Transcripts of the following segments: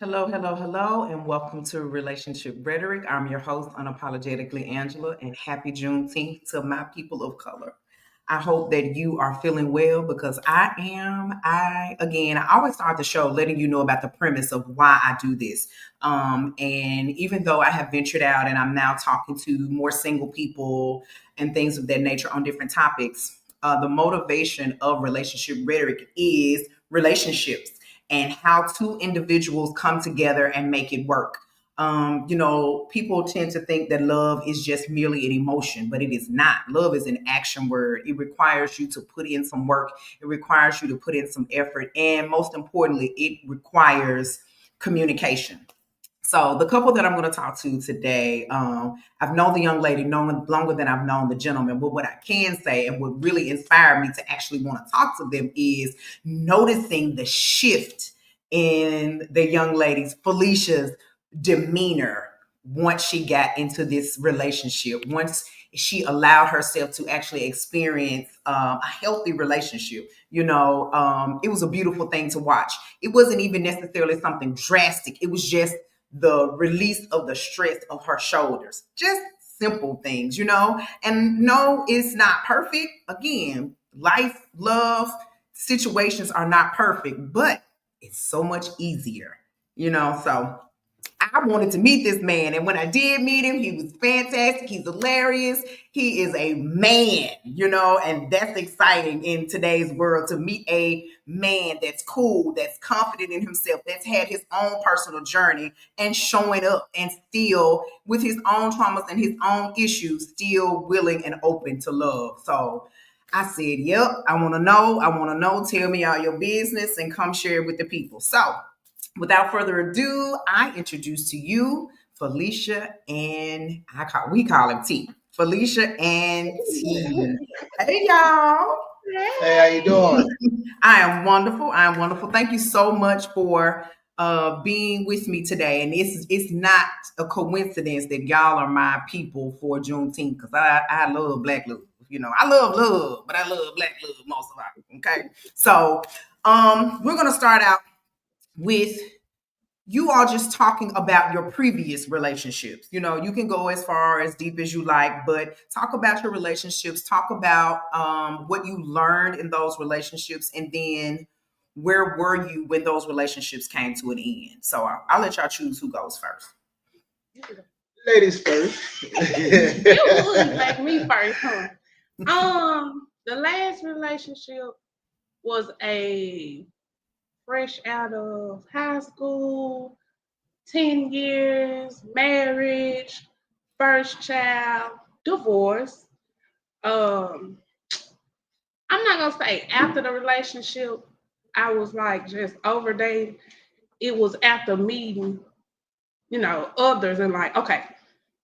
Hello, hello, hello, and welcome to Relationship Rhetoric. I'm your host, unapologetically Angela, and happy Juneteenth to my people of color. I hope that you are feeling well because I am. I always start the show letting you know about the premise of why I do this. And even though I have ventured out and I'm now talking to more single people and things of that nature on different topics, the motivation of relationship rhetoric is relationships and how two individuals come together and make it work. People tend to think that love is just merely an emotion, but it is not. Love is an action word. It requires you to put in some work, it requires you to put in some effort, and most importantly, it requires communication. So the couple that I'm going to talk to today, I've known the young lady longer than I've known the gentleman. But what I can say and what really inspired me to actually want to talk to them is noticing the shift in the young lady's, Felicia's demeanor once she got into this relationship, once she allowed herself to actually experience a healthy relationship. It was a beautiful thing to watch. It wasn't even necessarily something drastic. It was just the release of the stress of her shoulders. Just simple things. And no, it's not perfect. Again, life, love, situations are not perfect, but it's so much easier. So I wanted to meet this man. And when I did meet him, he was fantastic. He's hilarious. He is a man, and that's exciting in today's world to meet a man that's cool, that's confident in himself, that's had his own personal journey and showing up and still with his own traumas and his own issues, still willing and open to love. So I said, yep, I want to know. I want to know. Tell me all your business and come share it with the people. So without further ado, I introduce to you Felecia and we call him T. Felecia and T. Hey y'all. Hey, how you doing? I am wonderful. I am wonderful. Thank you so much for being with me today. And it's not a coincidence that y'all are my people for Juneteenth because I love black love. I love love, but I love black love most of all. Okay. So we're gonna start out with you all just talking about your previous relationships. You can go as far as deep as you like, but talk about your relationships, talk about what you learned in those relationships, and then where were you when those relationships came to an end. So I'll let y'all choose who goes first. Ladies first. You would like me first, huh? The last relationship was a fresh out of high school, 10 years, marriage, first child, divorce. Um, I'm not gonna say after the relationship, I was like just over dating. It was after meeting, others and like, okay,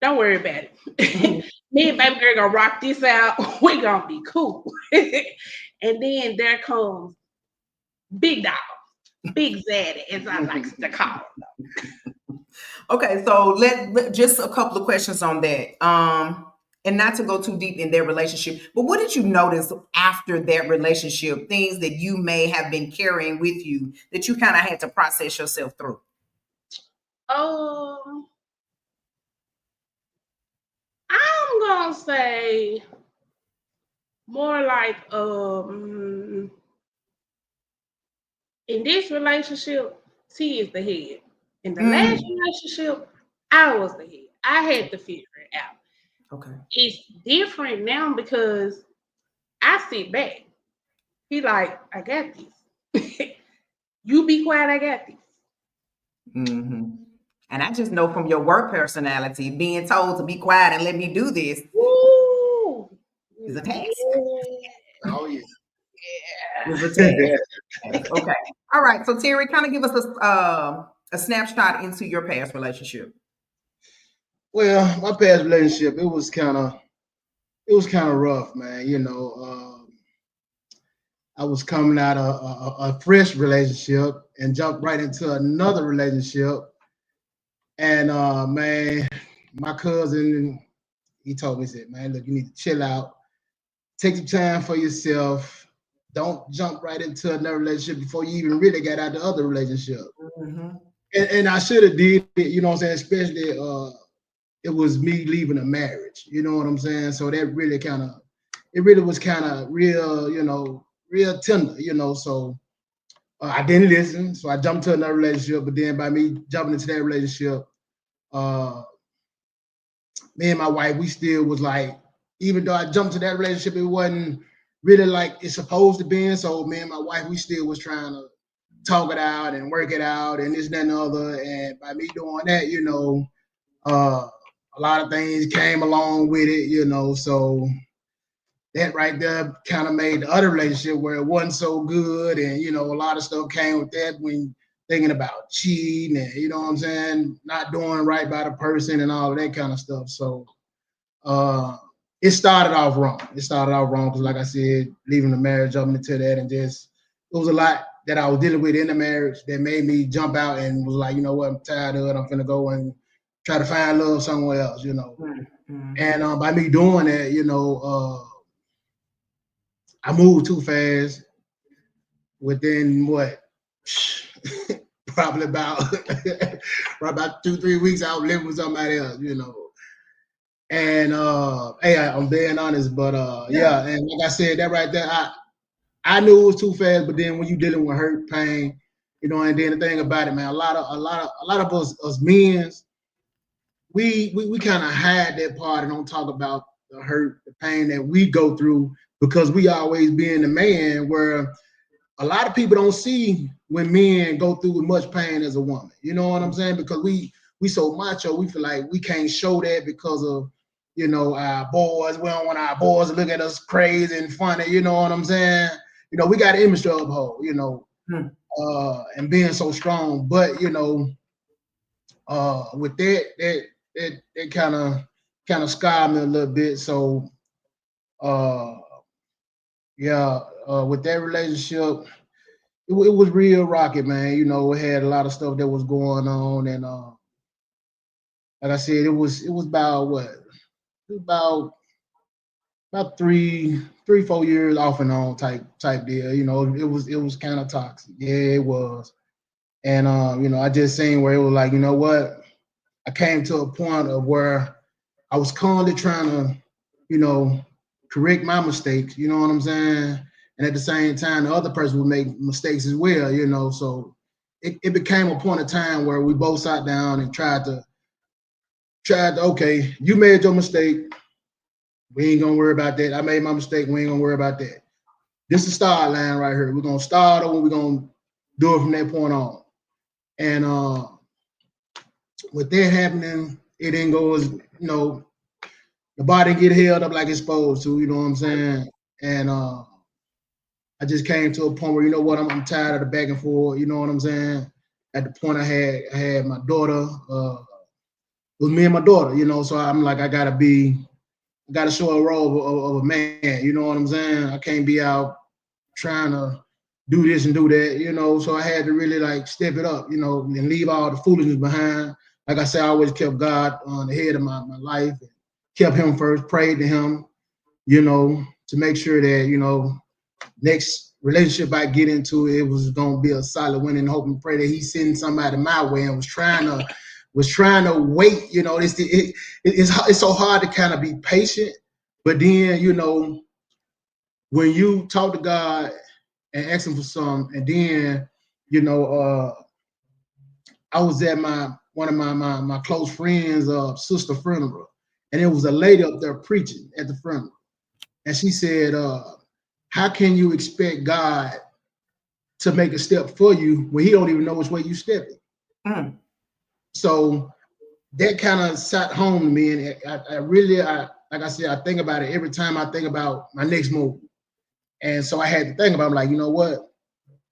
don't worry about it. Me and baby girl gonna rock this out. We gonna be cool. And then there comes Big Dog, Big Zaddy, as I like to call him. Okay, so let just a couple of questions on that. And not to go too deep in their relationship, but what did you notice after that relationship? Things that you may have been carrying with you that you kind of had to process yourself through. I'm gonna say more like in this relationship, T is the head. In the last relationship, I was the head. I had to figure it out. Okay. It's different now because I sit back. He like, I got this. You be quiet, I got this. Mm-hmm. And I just know from your work personality, being told to be quiet and let me do this Woo! is a task. Oh yeah. Is a task. Okay. All right. So Terry, kind of give us a snapshot into your past relationship. Well, my past relationship, it was kind of rough, man. I was coming out of a fresh relationship and jumped right into another relationship. And man, my cousin, he told me, he said, man, look, you need to chill out, take some time for yourself. Don't jump right into another relationship before you even really got out the other relationship. Mm-hmm. and I should have did it, you know what I'm saying? Especially it was me leaving a marriage, you know what I'm saying? So that really kind of it really was kind of real, you know, real tender, you know. So I didn't listen, so I jumped to another relationship. But then by me jumping into that relationship, uh, me and my wife, we still was like, even though I jumped to that relationship, it wasn't really like it's supposed to be. So me and my wife, we still was trying to talk it out and work it out and this, that, and the other. And by me doing that, you know, a lot of things came along with it, you know. So that right there kind of made the other relationship where it wasn't so good, and you know, a lot of stuff came with that when thinking about cheating and you know what I'm saying, not doing right by the person and all of that kind of stuff. So uh it started off wrong. It started off wrong because, like I said, leaving the marriage, jumping into that, and just it was a lot that I was dealing with in the marriage that made me jump out and was like, you know what, I'm tired of it. I'm gonna go and try to find love somewhere else, you know. Mm-hmm. And by me doing that, you know, I moved too fast. Within what, probably about probably about 2 3 weeks, I was living with somebody else, you know. And hey, I'm being honest, but Yeah. yeah, and like I said, that right there, I knew it was too fast. But then when you dealing with hurt, pain, you know, and then the thing about it, man, a lot of us men, we kind of hide that part and don't talk about the hurt, the pain that we go through because we always being the man where a lot of people don't see when men go through much pain as a woman. You know what I'm saying? Because we so macho, we feel like we can't show that because of you know our boys. We don't want our boys to look at us crazy and funny. You know what I'm saying? You know, we got an image to uphold. You know, Mm-hmm. and being so strong, but you know, with that kind of scarred me a little bit. So uh, yeah, with that relationship it was real rocky, man. You know, it had a lot of stuff that was going on, and like I said, it was about what, it was about 4 years off and on type deal. You know, it was kind of toxic. Yeah, it was, and you know, I just seen where it was like, you know what, I came to a point of where I was constantly trying to, you know, correct my mistakes. You know what I'm saying? And at the same time, the other person would make mistakes as well. You know, so it became a point of time where we both sat down and tried to okay, you made your mistake. We ain't gonna worry about that. I made my mistake. We ain't gonna worry about that. This is the start line right here. We're gonna start over. We're gonna do it from that point on. And with that happening, it didn't go as you know the body get held up like it's supposed to, you know what I'm saying? And I just came to a point where you know what, I'm tired of the back and forth, you know what I'm saying? At the point I had my daughter, it was me and my daughter, you know, so I'm like I gotta show a role of a man, you know what I'm saying? I can't be out trying to do this and do that, you know. So I had to really like step it up, you know, and leave all the foolishness behind. Like I said, I always kept God on the head of my life, and kept him first, prayed to him, you know, to make sure that, you know, next relationship I get into, it was gonna be a solid win, and hope and pray that he send somebody my way, and was trying to wait, you know, it's so hard to kind of be patient, but then, you know, when you talk to God and ask him for some, and then, you know, I was at one of my close friends' sister funeral, and it was a lady up there preaching at the funeral, and she said, "How can you expect God to make a step for you when He don't even know which way you stepping?" Mm. So that kind of sat home to me, and I really, like I said, I think about it every time I think about my next move, and so I had to think about, I'm like, you know what,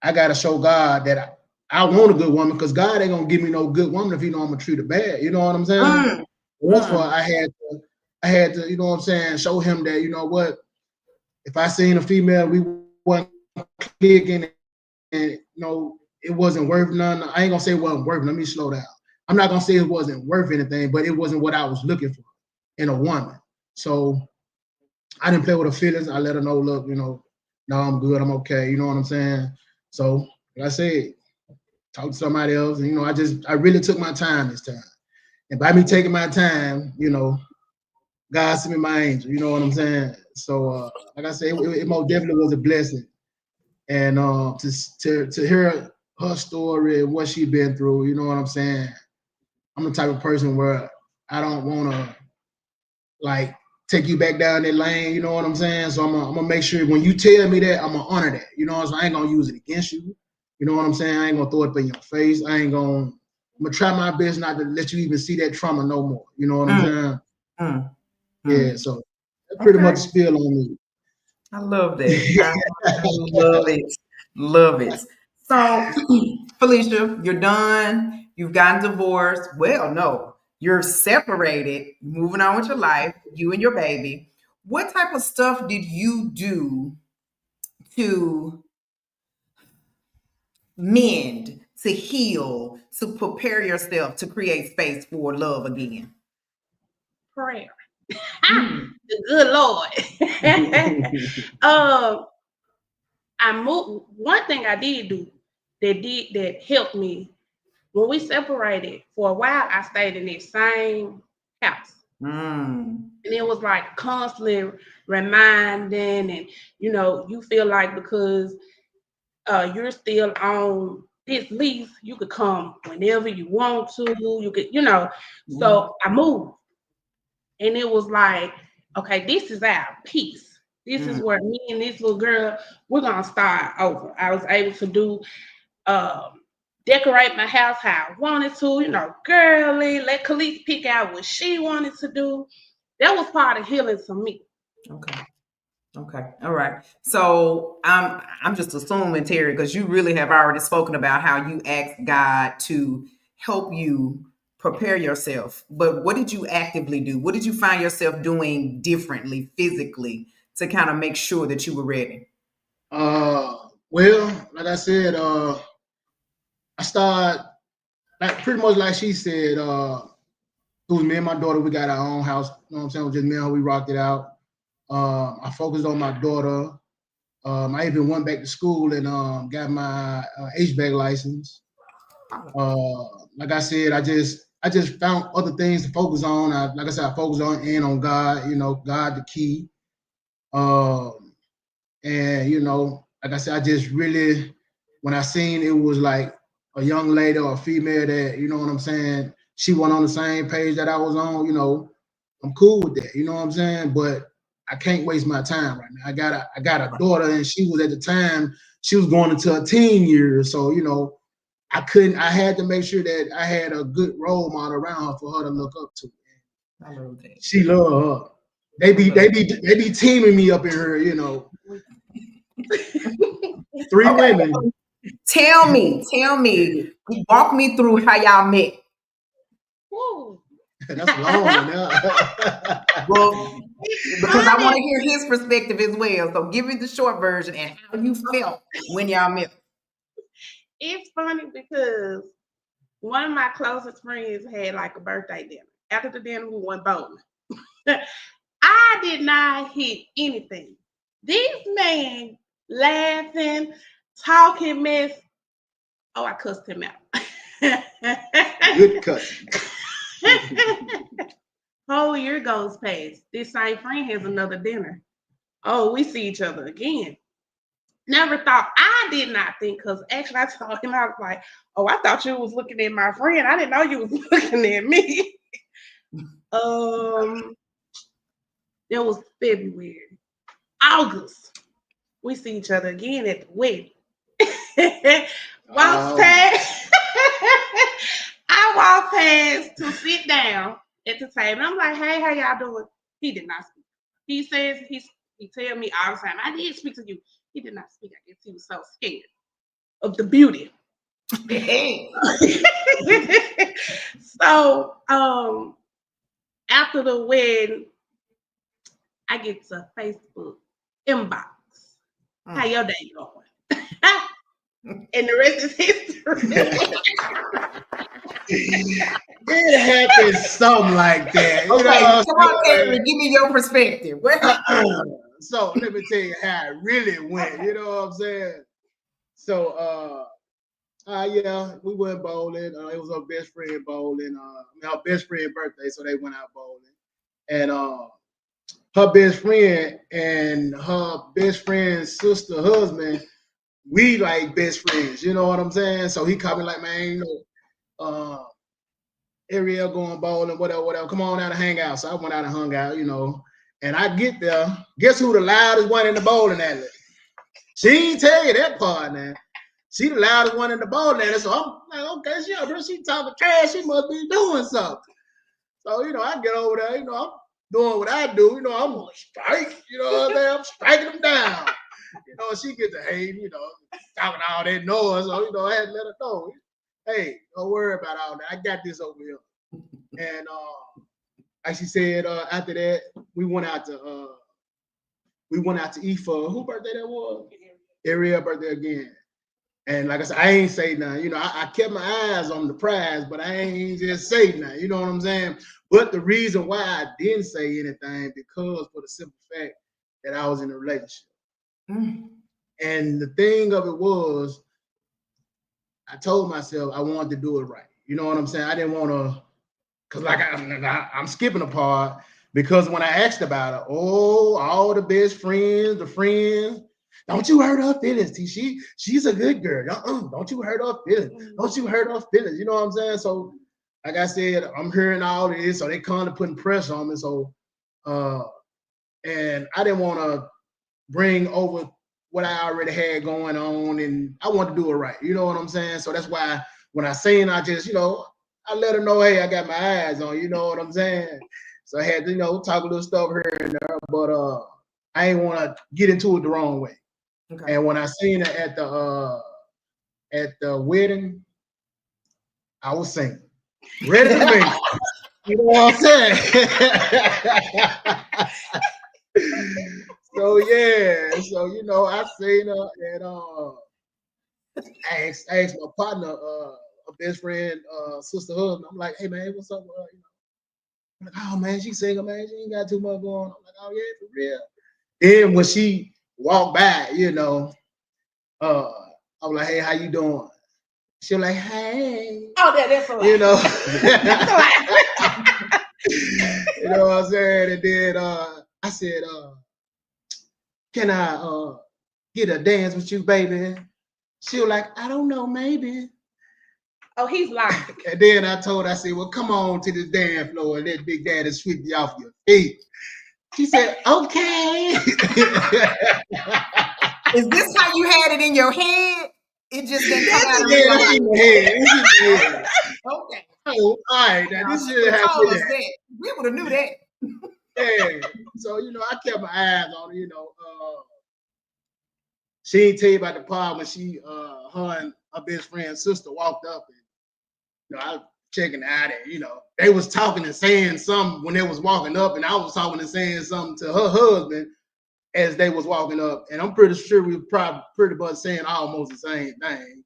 I got to show God that I want a good woman, because God ain't gonna give me no good woman if He know I'm gonna treat her bad. You know what I'm saying? Mm. That's why Mm. I had to, you know what I'm saying, show him that, you know what, if I seen a female, we wasn't clicking, and you know, it wasn't worth none. I ain't gonna say it wasn't worth. Let me slow down. I'm not gonna say it wasn't worth anything, but it wasn't what I was looking for in a woman. So I didn't play with her feelings. I let her know, look, you know, no, I'm good, I'm okay. You know what I'm saying? So like I said, talk to somebody else. And, I really took my time this time. And by me taking my time, God sent me my angel. You know what I'm saying? So, like I said, it most definitely was a blessing. And to hear her story and what she's been through, you know what I'm saying? I'm the type of person where I don't want to like take you back down that lane. You know what I'm saying? So I'm gonna make sure when you tell me that, I'm gonna honor that. You know, so I ain't gonna use it against you. You know what I'm saying? I ain't gonna throw it in your face. I'm gonna try my best not to let you even see that trauma no more. You know what I'm saying? Mm. Yeah. So that's pretty much a spill on me. I love that. I love it. Love it. So, Felecia, you're done. You've gotten divorced. Well, no, you're separated, moving on with your life, you and your baby. What type of stuff did you do to mend, to heal, to prepare yourself to create space for love again? Prayer. Mm. The good Lord. I moved. One thing I did do that helped me when we separated for a while. I stayed in the same house, Mm. and it was like constantly reminding, and you feel like because you're still on this lease, you could come whenever you want to. You could, So I moved, and it was like, okay, this is our peace. This is where me and this little girl, we're gonna start over. I was able to do decorate my house how I wanted to, girly, let Khalees pick out what she wanted to do. That was part of healing for me. Okay. Okay. All right. So I'm just assuming, Terry, because you really have already spoken about how you asked God to help you prepare yourself. But what did you actively do? What did you find yourself doing differently physically to kind of make sure that you were ready? Well, like I said, I started like pretty much like she said, it was me and my daughter, we got our own house, you know what I'm saying? It was just me and her, we rocked it out. I focused on my daughter. I even went back to school and got my HVAC license. Like I said, I just found other things to focus on. Like I said, I focused on God, God the key. And like I said, I just really, when I seen it was like a young lady or a female that, you know what I'm saying, she went on the same page that I was on, I'm cool with that, you know what I'm saying? But I can't waste my time right now. I got a daughter, and she was at the time, she was going into her teen years. So, I had to make sure that I had a good role model around her for her to look up to. I love that. She love her. They be teaming me up in her, Three Okay. women. Tell me, walk me through how y'all met. Woo. That's a long one. Well, It's because I want to funny. hear his perspective as well. So give me the short version and how you felt when y'all met. It's funny because one of my closest friends had like a birthday dinner. After the dinner, we went bowling. I did not hit anything. This man laughing, talking mess. Oh, I cussed him out. Good cut. Whole year goes past. This same friend has another dinner. Oh, we see each other again. Never thought, I did not think, because actually I told him, I was like, oh, I thought you was looking at my friend. I didn't know you was looking at me. It was February. August, we see each other again at the wedding. Walks past. I walk past to sit down at the table. I'm like, hey, how y'all doing? He did not speak. He says he tell me all the time, I did speak to you. He did not speak. I guess he was so scared of the beauty. So after the wedding, I get to Facebook inbox. How your day going? And the rest is history. It happened something like that. You Okay, know come on, Terry, give me your perspective. So let me tell you how it really went. You know what I'm saying? So Yeah, we went bowling. It was her best friend bowling. Her best friend birthday, so they went out bowling. And her best friend and her best friend's sister husband, we like best friends. You know what I'm saying? So he called me like, man, Ariel going bowling, whatever, whatever. Come on out and hang out. So I went out and hung out, And I get there. Guess who the loudest one in the bowling alley? She ain't tell you that part, man. She the loudest one in the bowling alley. So I'm like, okay, she talking trash. She must be doing something. So, I get over there, I'm doing what I do, I'm gonna strike, what I'm saying? I'm striking them down. She get to hate, talking all that noise. So, I had to let her know. Hey, don't worry about all that. I got this over here. And like she said, after that, we went out to eat for who birthday that was? Ariel birthday again. And like I said, I ain't say nothing. I kept my eyes on the prize, but I ain't just say nothing. You know what I'm saying? But the reason why I didn't say anything because for the simple fact that I was in a relationship. And the thing of it was, I told myself I wanted to do it right. You know what I'm saying? I didn't want to, because like I'm skipping a part because when I asked about her, all the best friends, the friends, don't you hurt her feelings, T. She's a good girl. Don't you hurt her feelings. Don't you hurt her feelings. You know what I'm saying? So, like I said, I'm hearing all this, so they kind of putting pressure on me. So, and I didn't want to bring over what I already had going on, and I want to do it right. You know what I'm saying? So that's why when I seen, I just, I let her know, hey, I got my eyes on. You know what I'm saying? So I had to, talk a little stuff here and there, but I ain't want to get into it the wrong way. Okay. And when I seen her at the wedding, I was singing, ready to mingle. You know what I'm saying? So yeah, I seen her and I asked my partner, a best friend, sister husband. I'm like, hey man, what's up with her? I'm like, oh man, she single, man. She ain't got too much going on. I'm like, oh yeah, for real. Then when she walked by, I was like, hey, how you doing? She was like, hey. Oh, that's a lot. You know what I'm saying? And then I said, can I get a dance with you, baby? She was like, I don't know, maybe. Oh, he's lying. And then I said, well, come on to this dance floor and let Big Daddy sweep you off your feet. She said, okay. Is this how you had it in your head? It just didn't come out of real life. In your head. Okay. Oh, all right. Now this should have told us that. We would have knew that. Yeah. So, I kept my eyes on her, she didn't tell you about the part when she, her and her best friend's sister walked up and, I was checking out and, they was talking and saying something when they was walking up and I was talking and saying something to her husband as they was walking up. And I'm pretty sure we were probably pretty much saying almost the same thing.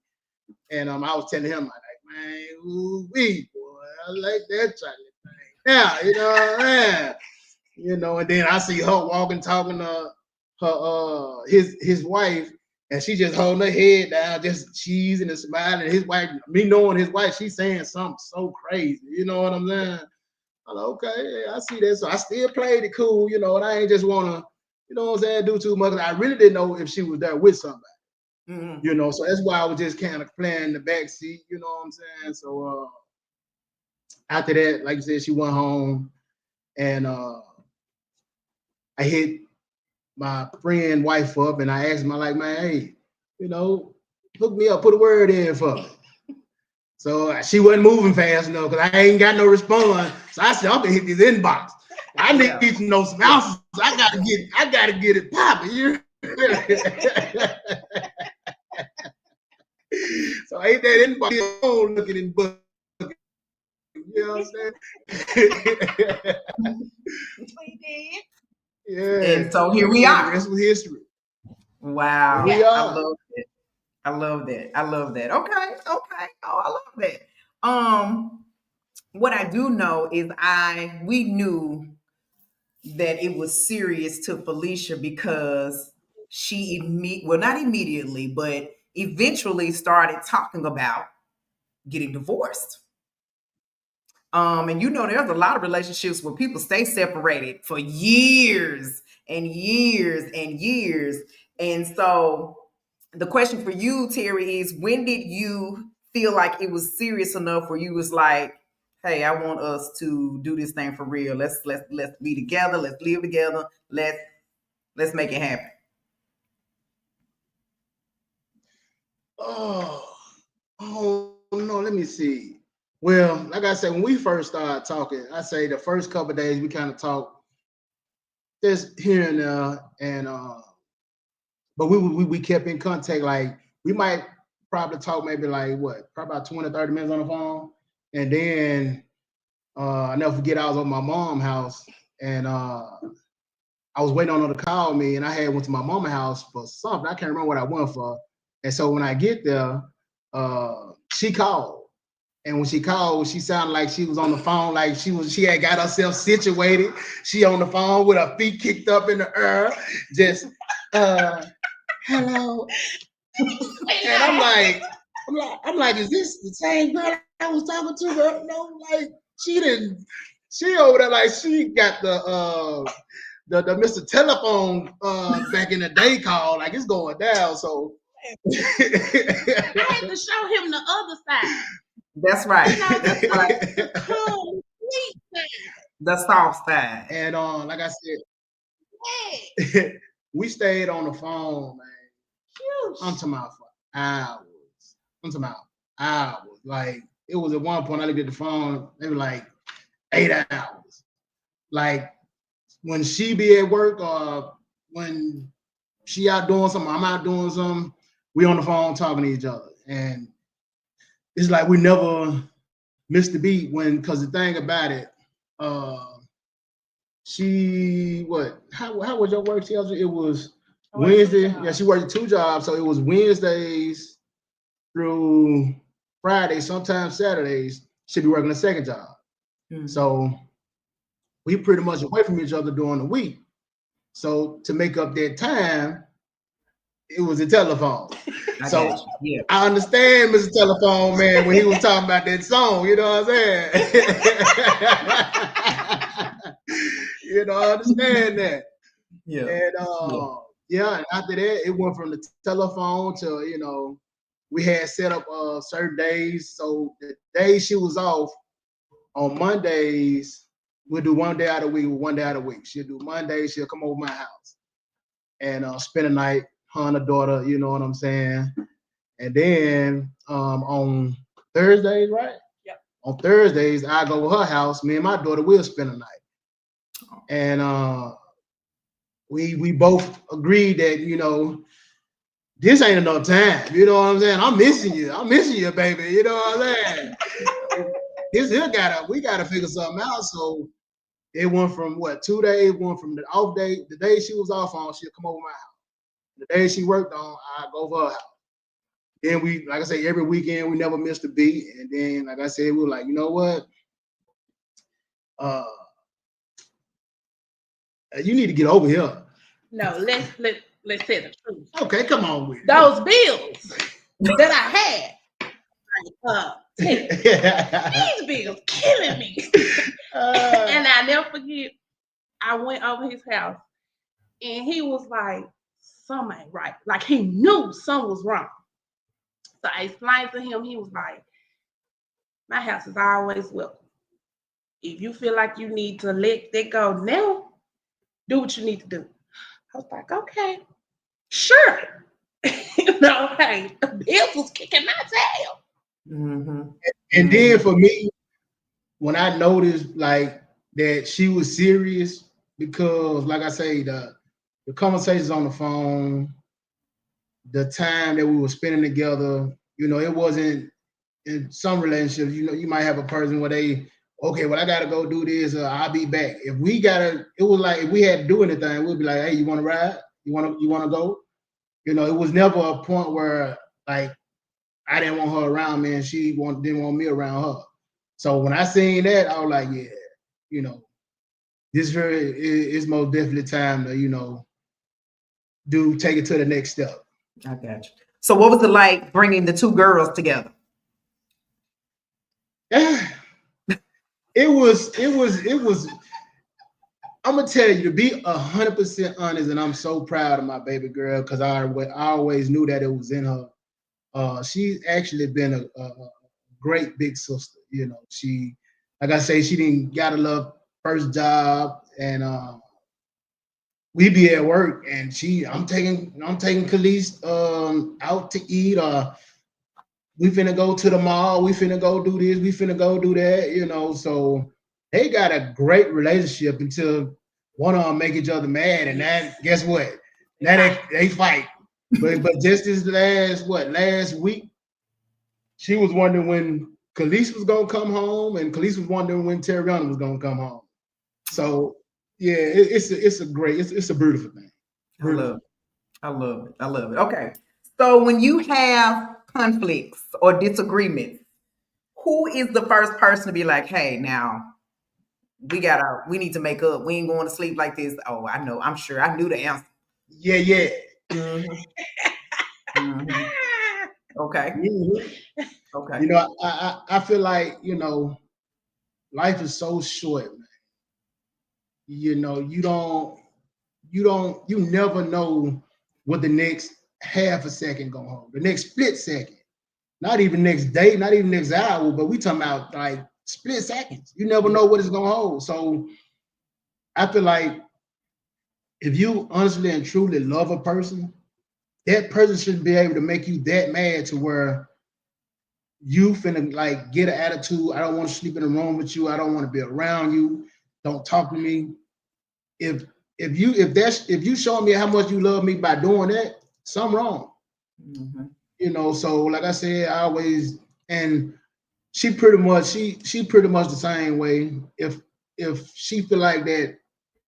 And I was telling him, like, man, ooh-wee, boy, I like that chocolate thing. Now, and then I see her walking, talking to her his wife, and she just holding her head down, just cheesing and smiling. And his wife, me knowing his wife, she's saying something so crazy. You know what I'm saying? I'm like, okay, yeah, I see that. So I still played it cool, and I ain't just wanna, what I'm saying, do too much. I really didn't know if she was there with somebody. Mm-hmm. So that's why I was just kind of playing the back seat, you know what I'm saying? So after that, like you said, she went home and I hit my friend wife up and I asked him, like, man, hey, hook me up, put a word in for me. So she wasn't moving fast enough because I ain't got no response. So I said, I'm gonna hit this inbox. I need to know some answers. I gotta get it popping. So I hit that inbox looking in book. You know what I'm saying? We did. Yeah. And so here we are. The rest was history. Wow. Here we are. I love that. Okay. Oh, I love that. What I do know is we knew that it was serious to Felecia because she not immediately, but eventually started talking about getting divorced. And you know, there's a lot of relationships where people stay separated for years and years and years. And so the question for you, Terry, is when did you feel like it was serious enough where you was like, hey, I want us to do this thing for real. Let's be together, let's live together, let's make it happen. Oh no, let me see. Well, like I said, when we first started talking, I say the first couple of days we kind of talked just here and there, and but we kept in contact. Like we might probably talk maybe like what, probably about 20, 30 minutes on the phone. And then I never forget I was at my mom's house and I was waiting on her to call me, and I had went to my mama's house for something. I can't remember what I went for. And so when I get there, she called. And when she called, she sounded like she was on the phone, like she had got herself situated. She on the phone with her feet kicked up in the air, just hello. And I'm like, is this the same girl I was talking to? Her? No, like she over there like she got the Mr. Telephone back in the day call, like it's going down. So I had to show him the other side. That's right. That's right. The soft side. And like I said, we stayed on the phone, man. I'm talking about for hours. I'm talking about hours. Like it was at one point I looked at the phone, maybe like 8 hours. Like when she be at work or when she out doing something, I'm out doing something, we on the phone talking to each other. And it's like we never missed the beat because the thing about it, how was your work schedule? It was Wednesday. Yeah, she worked 2 jobs. So it was Wednesdays through Friday, sometimes Saturdays, she'd be working a second job. Mm-hmm. So we pretty much away from each other during the week. So to make up that time, it was a telephone. So yeah. I understand Mr. Telephone Man when he was talking about that song, you know what I'm saying? You know, I understand that. Yeah. And and after that, it went from the telephone to, you know, we had set up certain days. So the days she was off, on Mondays, we'll do 1 day out of the week, 1 day out of the week. She'll do Monday, she'll come over my house and spend a night, her and her daughter, you know what I'm saying? And then on Thursdays, right? Yep. On Thursdays, I go to her house, me and my daughter will spend a night. And we both agreed that, you know, this ain't enough time. You know what I'm saying? I'm missing you, baby. You know what I'm saying? We gotta figure something out. So it went from 2 days, went from the off day, the day she was off on, she'll come over my house. The day she worked on, I go over her house. Then we, like I say, every weekend we never missed a beat. And then, like I said, we were like, you know what? You need to get over here. No, let's say the truth. Okay, come on with it. Those bills that I had, these bills killing me. And I never forget, I went over his house and he was like, something ain't right. Like he knew something was wrong. So I explained to him, he was like, my house is always welcome. If you feel like you need to let that go now, do what you need to do. I was like, okay, sure. You know, hey, the bills was kicking my tail. Mm-hmm. And then for me, when I noticed like that she was serious, because like I say, the conversations on the phone, the time that we were spending together, you know, it wasn't in some relationships, you know, you might have a person where they, okay, well, I gotta go do this, I'll be back. If we gotta, it was like if we had to do anything, we'd be like, hey, you wanna ride? You wanna go? You know, it was never a point where like I didn't want her around me and she didn't want me around her. So when I seen that, I was like, yeah, you know, it's most definitely time to, you know, take it to the next step. I got you. So what was it like bringing the two girls together? It was. I'm gonna tell you to be 100% honest, and I'm so proud of my baby girl because I always knew that it was in her. She's actually been a great big sister. You know, she, like I say, she didn't got a love first job, and we be at work, and I'm taking Khalees out to eat. We finna go to the mall. We finna go do this. We finna go do that. You know, so they got a great relationship until one of them make each other mad, and that guess what? Now they fight. But just this last week, she was wondering when Khalees was gonna come home, and Khalees was wondering when Terry was gonna come home. So yeah, it's a beautiful thing. I love Beautiful. it. I love it. I love it. Okay. So when you have conflicts or disagreements, who is the first person to be like, hey, now we need to make up. We ain't going to sleep like this. Oh, I know. I'm sure. I knew the answer. Yeah, yeah. Mhm. Mhm. Okay. Mhm. Okay. You know, I feel like, life is so short, man. You know, you never know what the next half a second gonna hold, the next split second, not even next day, not even next hour, but we talking about like split seconds. You never Yeah. know what it's gonna hold. So I feel like if you honestly and truly love a person, that person shouldn't be able to make you that mad to where you finna like get an attitude. I don't want to sleep in a room with you. I don't want to be around you. Don't talk to me. If if you show me how much you love me by doing that, something wrong. Mhm. So like I said, I always and she pretty much the same way. If she feel like that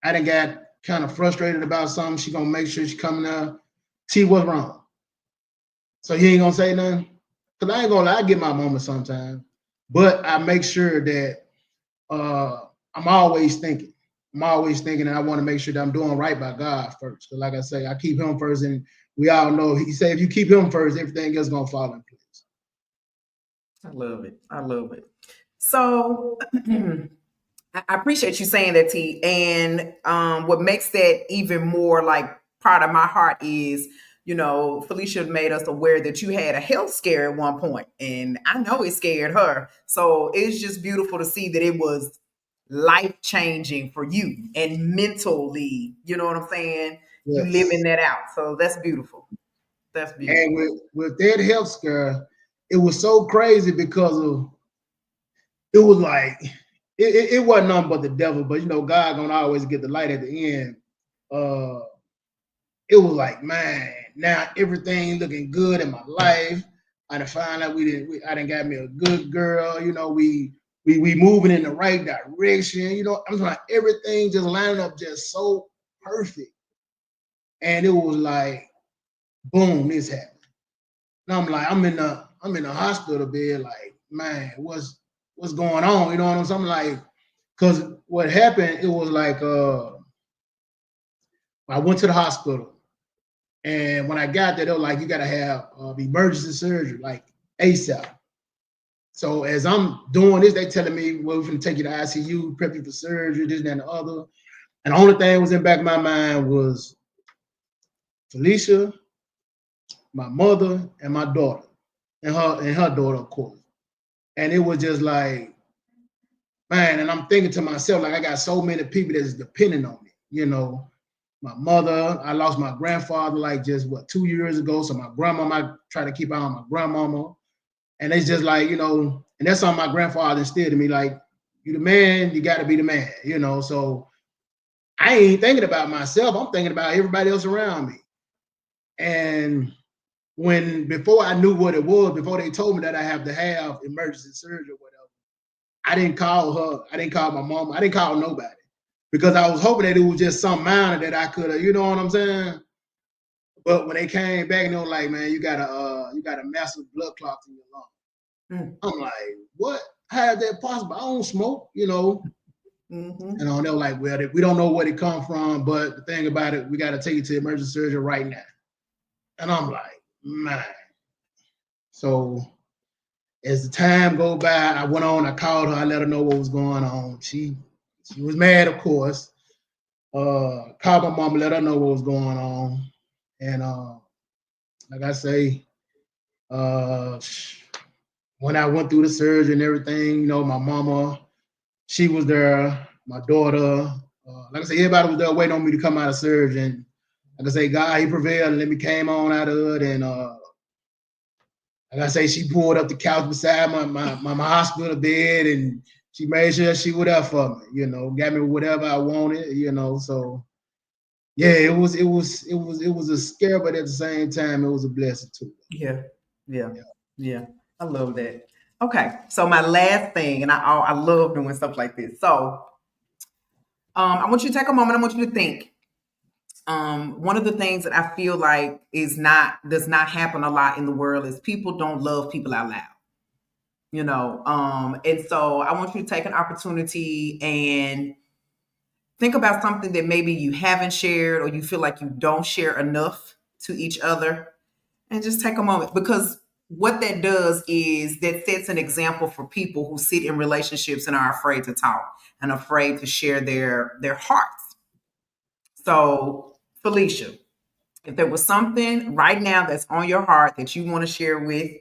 I done got kind of frustrated about something, she gonna make sure she coming out, see what's wrong. So you ain't gonna say nothing? Cause I ain't gonna lie, I get my moment sometimes. But I make sure that I'm always thinking. I'm always thinking, and I want to make sure that I'm doing right by God first. So, like I say, I keep Him first, and we all know He said if you keep Him first, everything else gonna fall in place. I love it. I love it. So I appreciate you saying that, T. And what makes that even more like part of my heart is, Felicia made us aware that you had a health scare at one point, and I know it scared her. So it's just beautiful to see that it was life changing for you and mentally. You know what I'm saying? You living Yes. that out. So that's beautiful. That's And beautiful. with that health scare, it was so crazy because of it was like it wasn't nothing but the devil, but God gonna always get the light at the end. Uh it was like, man, now everything looking good in my life. I done found out I done got me a good girl. We moving in the right direction. I'm like everything just lining up just so perfect. And it was like, boom, this happened. And I'm like, I'm in the hospital bed, like, man, what's going on? You know what I'm saying? I'm like, because what happened, it was like I went to the hospital. And when I got there, they were like, you got to have emergency surgery, like ASAP. So as I'm doing this, they telling me, well, we're going to take you to ICU, prep you for surgery, this, and the other. And the only thing was in the back of my mind was Felecia, my mother, and my daughter, and her daughter, of course. And it was just like, man, and I'm thinking to myself, like, I got so many people that's depending on me. My mother, I lost my grandfather like just 2 years ago. So my grandmama, I try to keep eye on my grandmama. And it's just like, and that's something my grandfather instilled in me, like, you the man, you gotta be the man. So I ain't thinking about myself, I'm thinking about everybody else around me. And before I knew what it was, before they told me that I have to have emergency surgery or whatever, I didn't call her, I didn't call my mom, I didn't call nobody. Because I was hoping that it was just some minor that I could have, you know what I'm saying? But when they came back and they were like, man, you got a massive blood clot in your lung. Mm. I'm like, what? How is that possible? I don't smoke. Mm-hmm. And they were like, well, we don't know where it come from, but the thing about it, we got to take you to emergency surgery right now. And I'm like, man. So as the time go by, I went on, I called her, I let her know what was going on. She was mad, of course. Called my mom, let her know what was going on. And like I say, uh, when I went through the surgery and everything, you know, my mama, she was there, my daughter, like I say, everybody was there waiting on me to come out of surgery. And like I say, God, he prevailed and let me came on out of it. And like I say, she pulled up the couch beside my hospital bed and she made sure she was there for me, you know, got me whatever I wanted, you know. So yeah, it was a scare, but at the same time, it was a blessing too. Yeah. I love that. Okay, so my last thing, and I love doing stuff like this. So I want you to take a moment. I want you to think. One of the things that I feel like does not happen a lot in the world is people don't love people out loud. And so I want you to take an opportunity and think about something that maybe you haven't shared or you feel like you don't share enough to each other, and just take a moment, because what that does is that sets an example for people who sit in relationships and are afraid to talk and afraid to share their hearts. So, Felecia, if there was something right now that's on your heart that you want to share with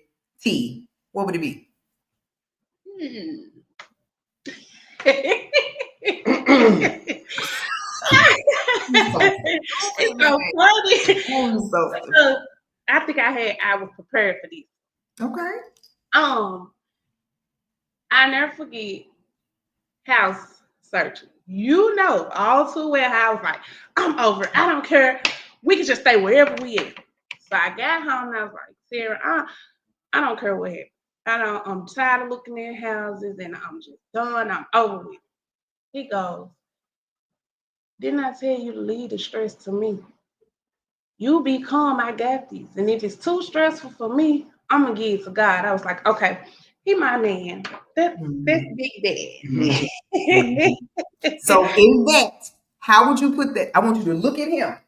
T, what would it be? It's so funny because I was prepared for this. Okay. I never forget house searching. You know all too well how I was like, I'm over it. I don't care. We can just stay wherever we at. So I got home and I was like, Sarah, I don't care what happened. I'm tired of looking at houses and I'm just done. I'm over it. He goes, didn't I tell you to leave the stress to me? You be calm, I got this. And if it's too stressful for me, I'm gonna give it to God. I was like, okay, he my man. That's Big Dad. So in that, how would you put that? I want you to look at him.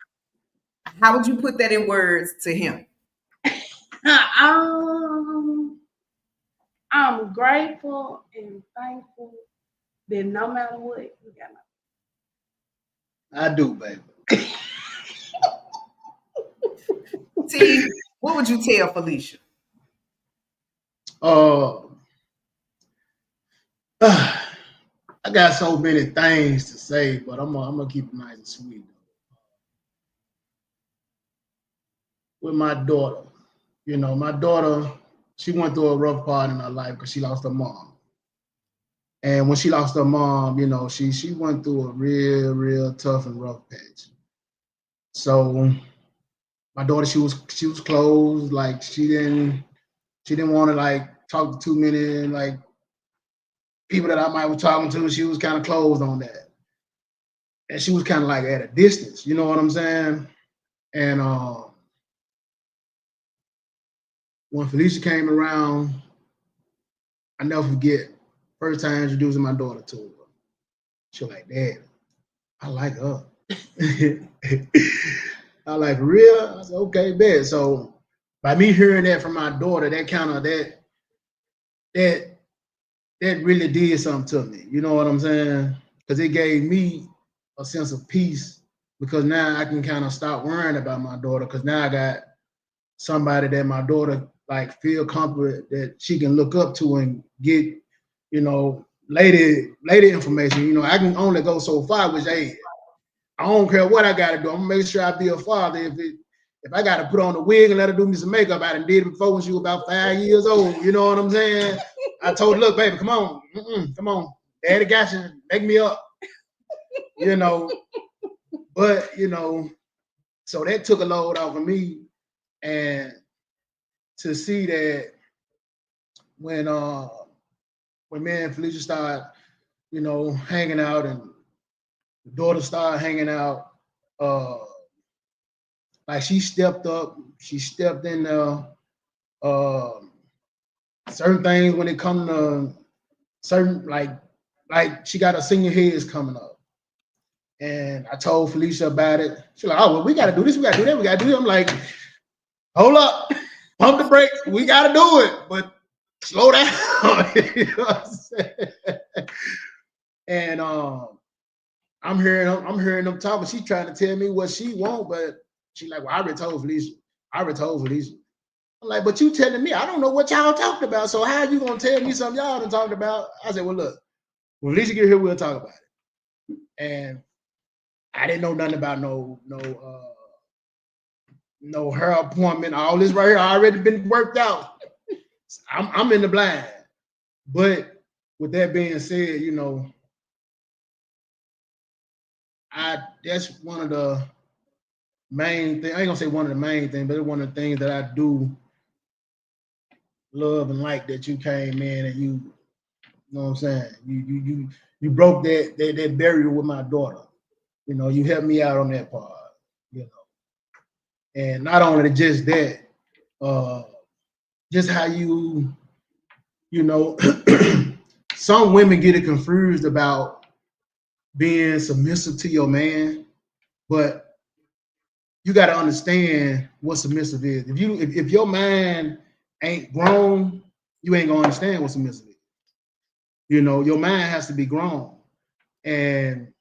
How would you put that in words to him? I'm grateful and thankful that no matter what, we got I do, baby. T, what would you tell Felecia? I got so many things to say, but I'm gonna keep it nice and sweet. With my daughter, you know, my daughter, she went through a rough part in her life because she lost her mom. And when she lost her mom, you know, she went through a real tough and rough patch. So my daughter, she was closed, like she didn't want to like talk to too many like people that I might be talking to. She was kind of closed on that. And she was kind of like at a distance, you know what I'm saying? And when Felecia came around, I never forget first time introducing my daughter to her. She was like, Dad, I like her. I like, for real? I said, okay, bet. So by me hearing that from my daughter, that really did something to me. You know what I'm saying? Because it gave me a sense of peace, because now I can kind of stop worrying about my daughter, because now I got somebody that my daughter like feel confident that she can look up to and get, you know, lady information. You know, I can only go so far with age. I don't care what I gotta do. I'm gonna make sure I be a father. If I gotta put on a wig and let her do me some makeup, I done did it before when she was about 5 years old. You know what I'm saying? I told her, look, baby, come on, come on, Daddy got you, make me up. You know, but you know, so that took a load off of me, and to see that when me and Felecia started, you know, hanging out, and the daughter started hanging out, like she stepped up, she stepped in there. Certain things when it come to certain like she got her senior years coming up. And I told Felecia about it. She's like, oh, well, we got to do this, we got to do that, we got to do that. I'm like, hold up. pump the brakes. We got to do it, but slow down. You know what I'm saying? And I'm hearing them talking. She's trying to tell me what she want, but she like, well, I already told Felecia. I'm like, but you telling me I don't know what y'all talked about. So how you gonna tell me something y'all done talked about? I said, well, look, when Felecia get here, we'll talk about it. And I didn't know nothing about no her appointment. All this right here already been worked out. I'm in the blind. But with that being said, you know, that's one of the main things. I ain't gonna say one of the main things, but it's one of the things that I do love and like that you came in and you know what I'm saying? You broke that barrier with my daughter. You know, you helped me out on that part, you know. And not only just that, just how you know, some women get it confused about being submissive to your man, but you got to understand what submissive is. If your man ain't grown, you ain't gonna understand what submissive is. You know, your mind has to be grown. And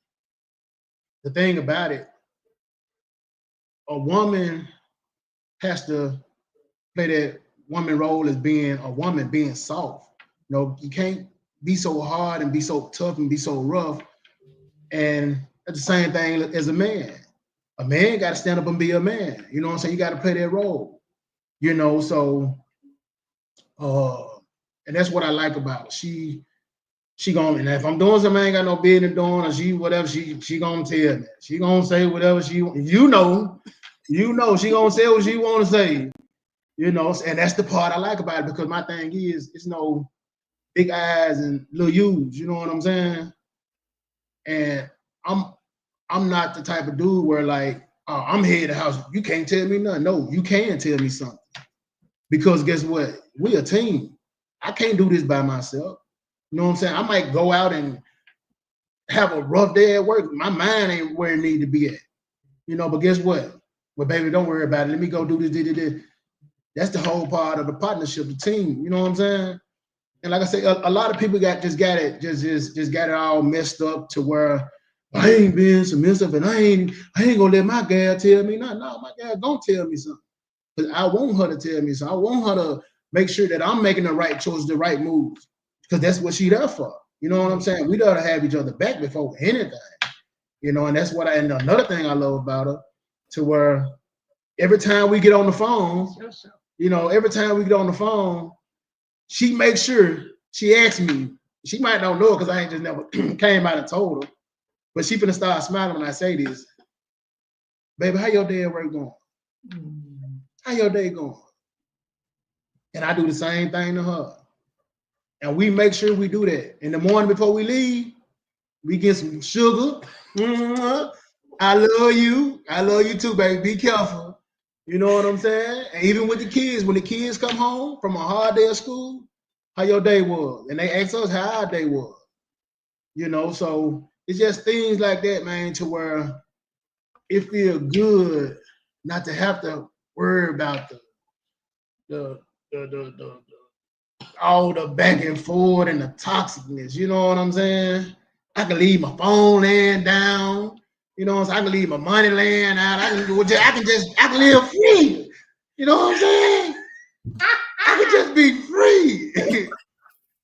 the thing about it, a woman has to play that woman role as being a woman, being soft. You know, you can't be so hard and be so tough and be so rough. And that's the same thing as a man. A man got to stand up and be a man. You know what I'm saying? You got to play that role. You know, so and that's what I like about it. She gonna, and if I'm doing something I ain't got no business doing, or she whatever, she gonna tell me. She gonna say whatever you know, she gonna say what she wanna say. You know, and that's the part I like about it, because my thing is it's no big eyes and little U's, you know what I'm saying? And I'm not the type of dude where like, oh, I'm head of the house, you can't tell me nothing. No, you can tell me something. Because guess what? We a team. I can't do this by myself. You know what I'm saying? I might go out and have a rough day at work. My mind ain't where it need to be at. You know, but guess what? Well, baby, don't worry about it. Let me go do this. That's the whole part of the partnership, the team. You know what I'm saying? And like I say, a lot of people got it all messed up to where I ain't being submissive and I ain't gonna let my gal tell me nothing. No, my gal gonna tell me something. Because I want her to tell me something. I want her to make sure that I'm making the right choice, the right moves. Because that's what she there for. You know what I'm saying? We gotta have each other back before anything. You know, and that's what and another thing I love about her, to where every time we get on the phone, you know, every time we get on the phone, she makes sure she asks me. She might not know it because I ain't just never came out and told her, but she finna start smiling when I say this. Baby, how your day at work going? How your day going? And I do the same thing to her. And we make sure we do that. In the morning before we leave, we get some sugar. I love you. I love you too, baby. Be careful. You know what I'm saying? And even with the kids, when the kids come home from a hard day of school, how your day was. And they ask us how our day was. You know, so it's just things like that, man, to where it feels good not to have to worry about the all the back and forth and the toxicness. You know what I'm saying? I can leave my phone laying down. You know what I'm saying? I can leave my money laying out. I can live free. You know what I'm saying? I can just be free.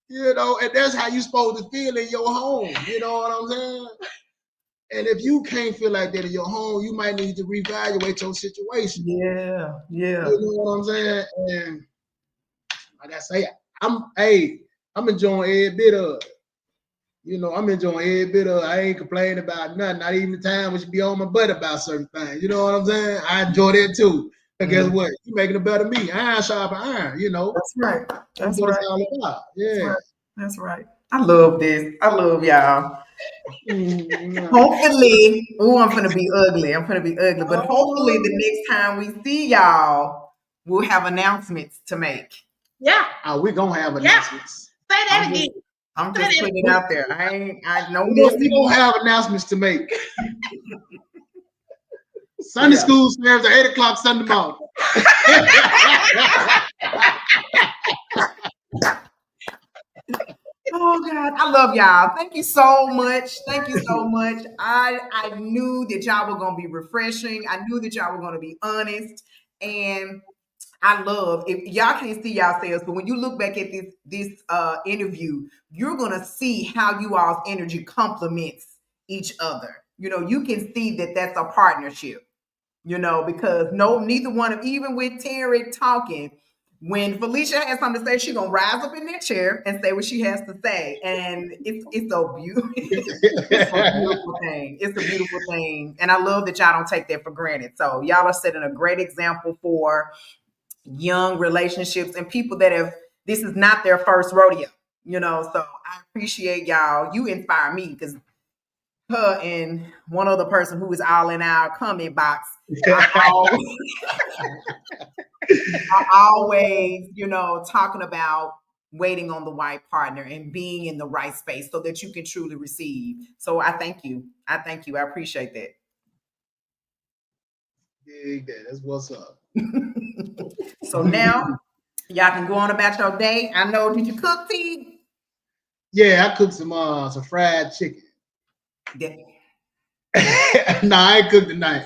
You know, and that's how you supposed to feel in your home. You know what I'm saying? And if you can't feel like that in your home, you might need to reevaluate your situation. Yeah. You know what I'm saying? And like I say, I'm enjoying every bit of it. You know, I'm enjoying every bit of it. I ain't complaining about nothing, not even the time when you be on my butt about certain things. You know what I'm saying? I enjoy that too. But guess what? You making it better me. Iron sharp iron, you know. That's right. That's what it's all about. Yeah. That's right. I love this. I love y'all. Mm-hmm. Hopefully, I'm gonna be ugly. But hopefully, the next time we see y'all, we'll have announcements to make. Yeah. We're gonna have announcements. Say that again. I'm just putting it out there. I know we don't have announcements to make. Sunday school serves at 8 o'clock Sunday morning. Oh God, I love y'all. Thank you so much. Thank you so much. I knew that y'all were gonna be refreshing. I knew that y'all were gonna be honest. And I love if y'all can't see yourselves, but when you look back at this interview, you're gonna see how you all's energy complements each other. You know, you can see that that's a partnership. You know, because neither one of even with Terry talking, when Felecia has something to say, she's gonna rise up in that chair and say what she has to say, and it's so beautiful. It's a beautiful thing. It's a beautiful thing, and I love that y'all don't take that for granted. So y'all are setting a great example for young relationships and people that have this is not their first rodeo. You know, so I appreciate y'all. You inspire me because her and one other person who is all in our comment box are always, you know, talking about waiting on the right partner and being in the right space so that you can truly receive. So I thank you. I thank you. I appreciate that. Yeah, that's what's up. So now y'all can go on about your day. I know, did you cook, T? Yeah, I cooked some fried chicken. Yeah. Nah, I ain't cooked tonight.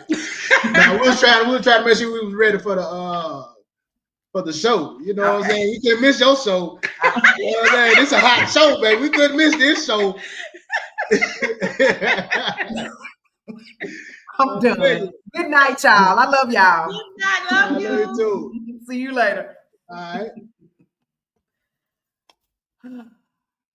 Nah, we was trying to make sure we was ready for the show. You know what I'm saying? You can't miss your show. You know what I'm saying? It's a hot show, man. We couldn't miss this show. I'm done. Good night, y'all. I love y'all. Good night, love I love you too. See you later. All right.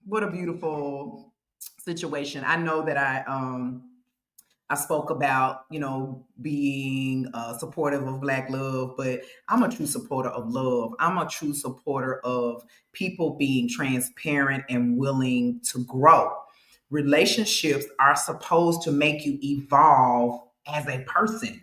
What a beautiful situation. I know that I spoke about, you know, being supportive of Black love, but I'm a true supporter of love. I'm a true supporter of people being transparent and willing to grow. Relationships are supposed to make you evolve as a person.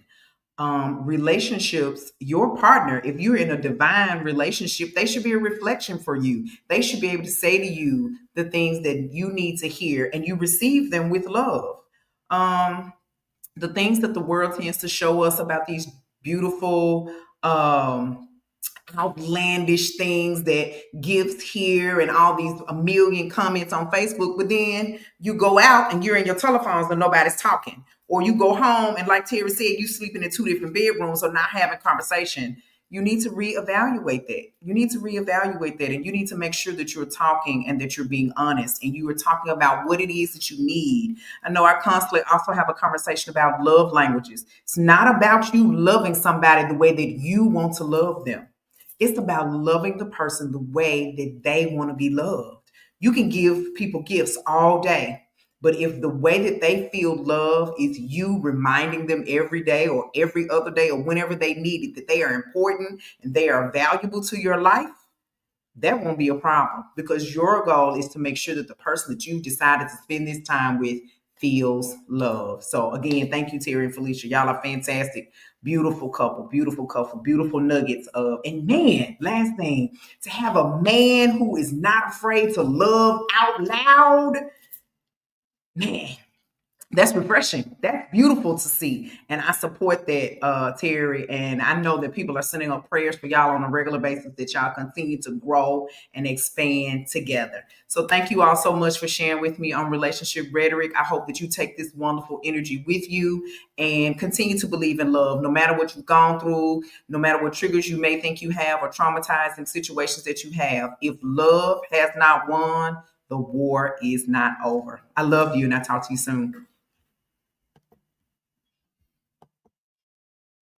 Relationships, your partner, if you're in a divine relationship, they should be a reflection for you. They should be able to say to you the things that you need to hear, and you receive them with love. Um, the things that the world tends to show us about these beautiful outlandish things that gifts here and all these a million comments on Facebook, but then you go out and you're in your telephones and nobody's talking. Or you go home and like Terry said, you sleeping in two different bedrooms or not having conversation. You need to reevaluate that. You need to reevaluate that. And you need to make sure that you're talking and that you're being honest and you are talking about what it is that you need. I know I constantly also have a conversation about love languages. It's not about you loving somebody the way that you want to love them. It's about loving the person the way that they want to be loved. You can give people gifts all day, but if the way that they feel love is you reminding them every day or every other day or whenever they need it that they are important and they are valuable to your life, that won't be a problem because your goal is to make sure that the person that you've decided to spend this time with feels love. So again, thank you, Terry and Felecia. Y'all are fantastic. Beautiful couple, beautiful nuggets of, and man, last thing, to have a man who is not afraid to love out loud, man, that's refreshing. That's beautiful to see. And I support that, Terry. And I know that people are sending up prayers for y'all on a regular basis that y'all continue to grow and expand together. So thank you all so much for sharing with me on Relationship Rhetoric. I hope that you take this wonderful energy with you and continue to believe in love, no matter what you've gone through, no matter what triggers you may think you have or traumatizing situations that you have. If love has not won, the war is not over. I love you and I'll talk to you soon.